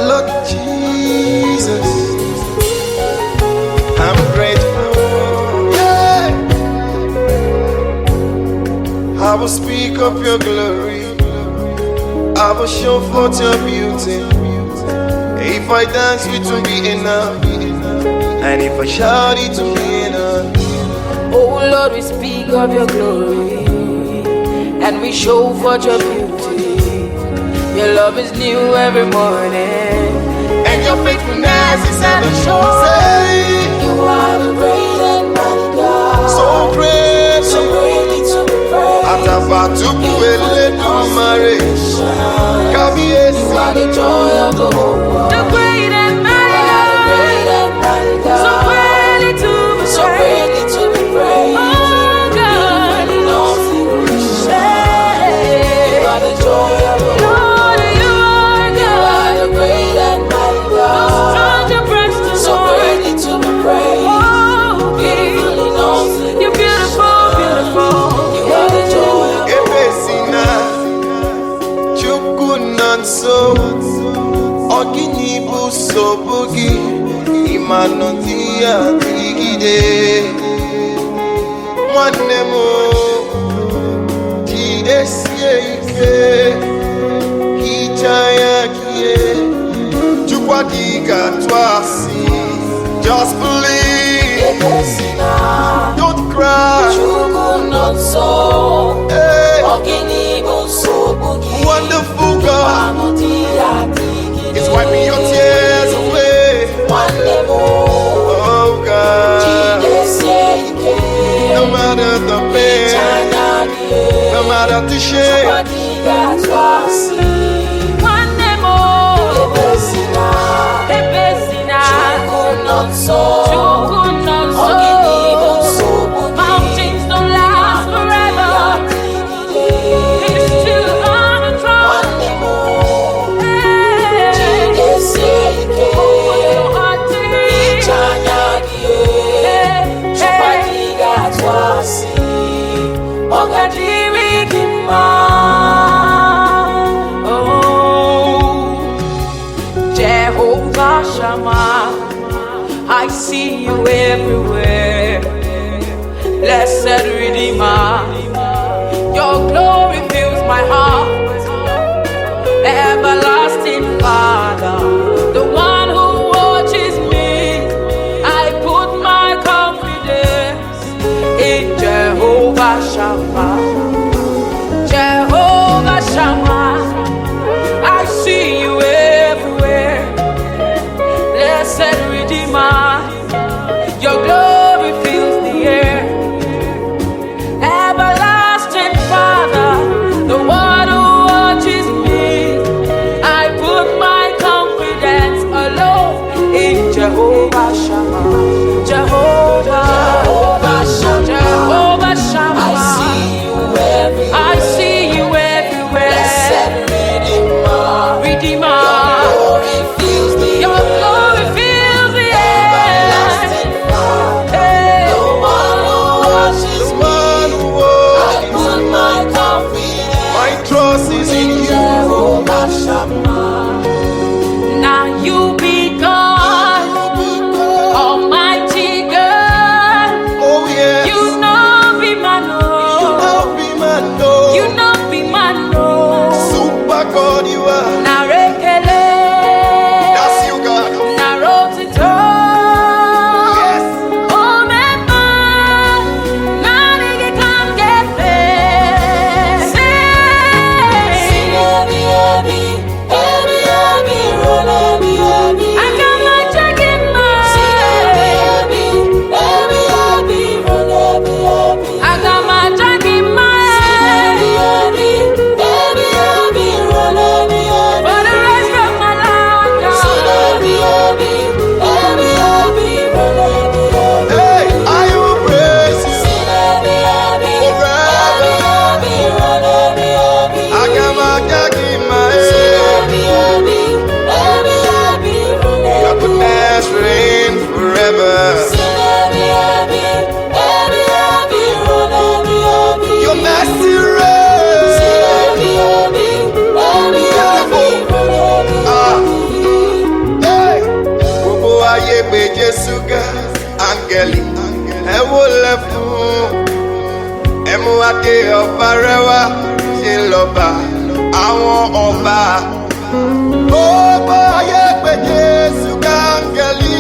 Lord Jesus, I'm grateful. Yeah. I will speak of your glory. I will show forth your beauty. If I dance, it will be enough. And if I shout, it will be enough. Oh Lord, we speak of your glory, and we show forth your beauty. Your love is new every morning, and your faithfulness is ever sure. You are the great and mighty God, so great, so greatly to be praised. Atabatuku marriage. You are the joy of the whole world. The great and mighty God, so greatly to be praised. So greatly to be praised. Oh God, you are the joy of the whole world. So Oginibu so boogie Imanotia digide Mwanemo Tiesieke Hijaya kie Chukwadiga twasi. Just believe. Don't cry. Wonderful God is wiping your tears away. Oh God, no matter the pain, no matter the shame. Mountains don't last forever. He's still on the throne. Jehovah Shammah, I see you everywhere. Blessed Redeemer, your glory fills my heart. Everlasting Father, the one who watches me, I put my confidence in Jehovah Shammah. Jehovah Shammah, I see you everywhere. Blessed Redeemer, your glory fills the air. Everlasting Father, the one who watches me, I put my confidence alone in Jehovah Shammah. Jehovah Shammah, Jehovah Shammah, I see you everywhere. I see you everywhere. Blessed Redeemer, Redeemer, your glory fills the air. Everlasting Father, the one who watches me, I put my confidence, My trust is in you. Jehovah Shammah. Now you be God, Almighty God. Oh yes. You know be man, I'll be my no. you know be man, no. Super God you are. Na rekele, That's you God. na rotito. Yes. Oh mema, na nige kam gefe. Sing ebi ebi, ebi ebi, roll ebi ebi. I got my jack in my. Sing ebi ebi, ebi ebi, roll ebi ebi. I got my jack in my. Sing ebi ebi, ebi ebi, roll ebi ebi. wo lẹ fún ẹ mú adé ọba rẹwà ṣe lọ́ba àwọn ọba. Gbogbo ayé pé Jésù káńgẹ́lì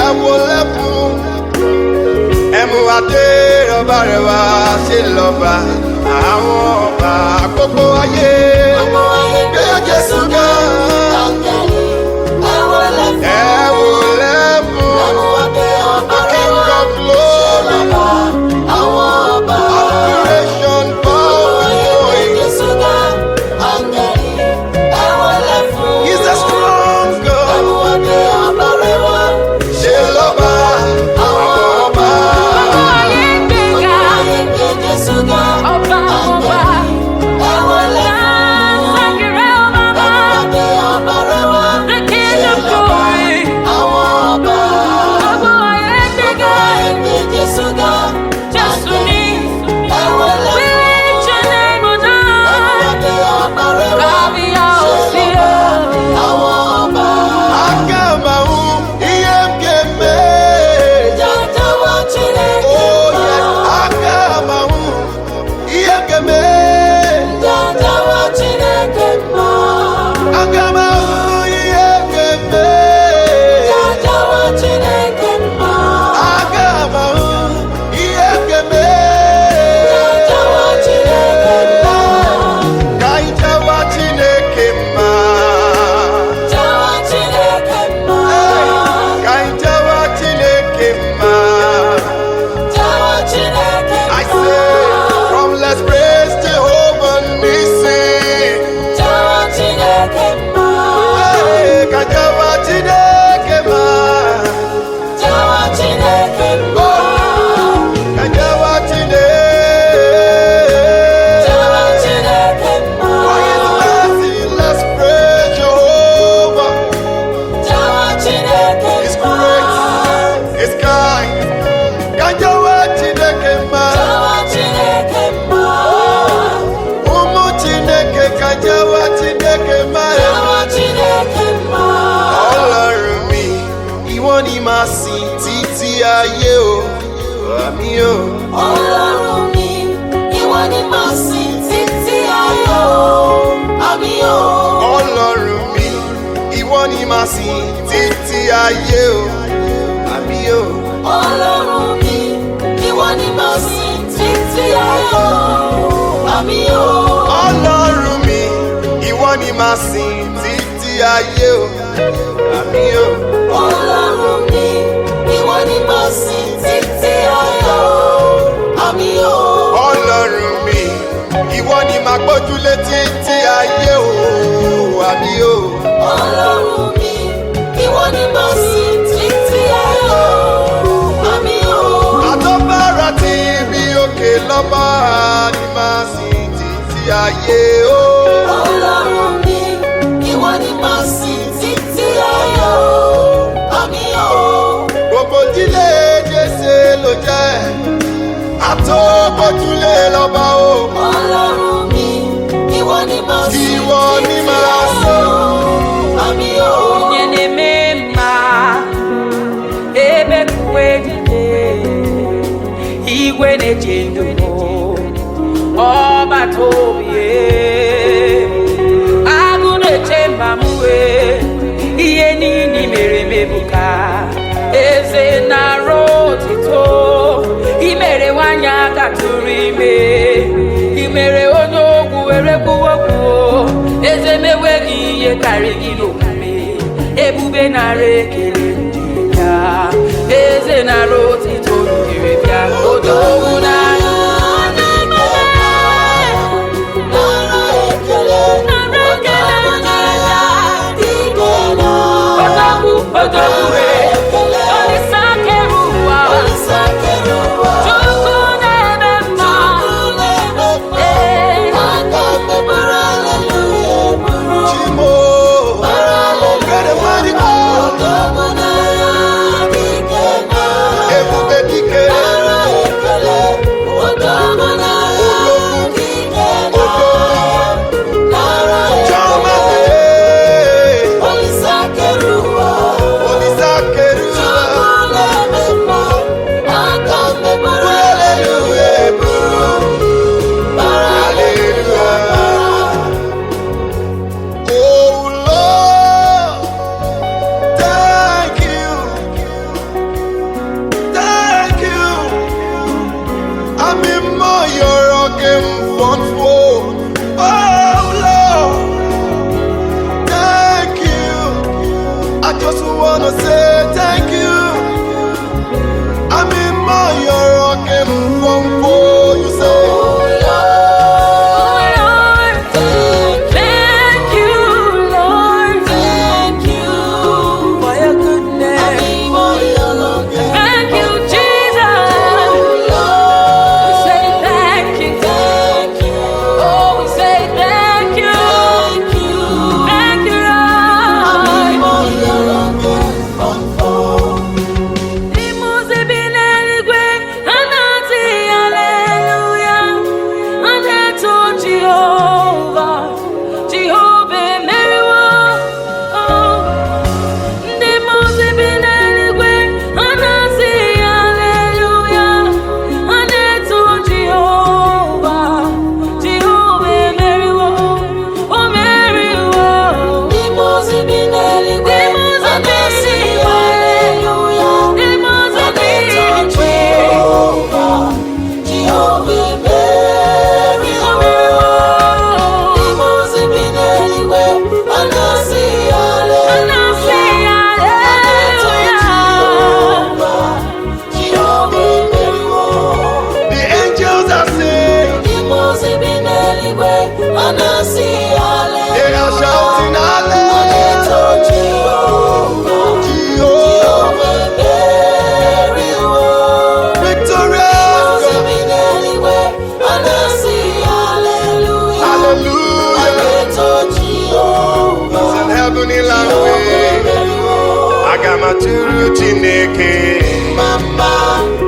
ẹ wo lẹ fún ẹ mú adé ọba rẹwà ṣe lọ́ba àwọn ọba. Gbogbo ayé pé Jésù káńgẹ́lì ẹ wo lẹ fún King of glory. Creation bow before him. He's a strong God. Sheloba, Oba. The King of glory. Just to me, we lift your name on high. Akamahu, Iyemkeme. Oh yes, Akamahu, Iyemkeme. Akamahu, Iyemkeme. Akamahu, Iyemkeme. Kaitawa Chinekema. Kaitawa Chinekema. I say, from let's praise Jehovah Nissi. Hey, Kaitawa Chinekema. Kaitawa Chinekema. For his mercy, let's praise Jehovah. He's great, he's kind. Kaitawa Chinekema. Umu Chineke, Kaitawa Chinekema. Ọlọ́run mi, ìwọ ni màá sìn títí ayé o, àmì o. Ọlọ́run mi, ìwọ ni màá sìn títí ayé o, àmì o. Ọlọ́run mi, ìwọ ni màá sìn títí ayé o, àmì o. Ọlọ́run mi, ìwọ ni màá sìn títí ayé o, àmì o. Ọlọ́run mi, ìwọ ni màá sìn títí ayé o, àmì o. Ọlọ́run mi, ìwọ ni màá sìn títí ayé o, àmì o. Ọlọ́run mi, ìwọ ni màá gbójúlé títí ayé o, àmì o. Ọlọ́run mi, ìwọ ni màá sìn títí ayé o, àmì o. Àtọ́bára tí ibi òkè lọ́ba ni màá sìn títí ayé o. Ọlọ́run mi, ìwọ ni màá sìn títí ayé o, àmì o. Gbogbo ìdílé Jésè ló jẹ́ àtọ́gbójúlé lọ́ba o. Ọlọ́run mi, ìwọ ni màá sìn Ìwọ ni títí màá ayé sìn. o, àmì o. Nyenemema ebe kuwedide igwe na-eche ndụ ọba tobie agụ na-eche mba m wee ihe niile mere mebuka eze na-arụ otito imere nwanyị aka tụrụ ime imere onye ogwu were kwuo kwuo eze meweghị ihe karịrị gị n'omume ebube nara ekele ndị ya eze nara otito nyere bịa odogwu n'anya odogwu olisa kere ụwa chukwu na-eme mma Chimo, kere mmadụ ka ebube dike. Chọma mee, Olisa keruwa. wanna say thank you. I'm in my rock and for you say. They are shouting Chineke, Mama.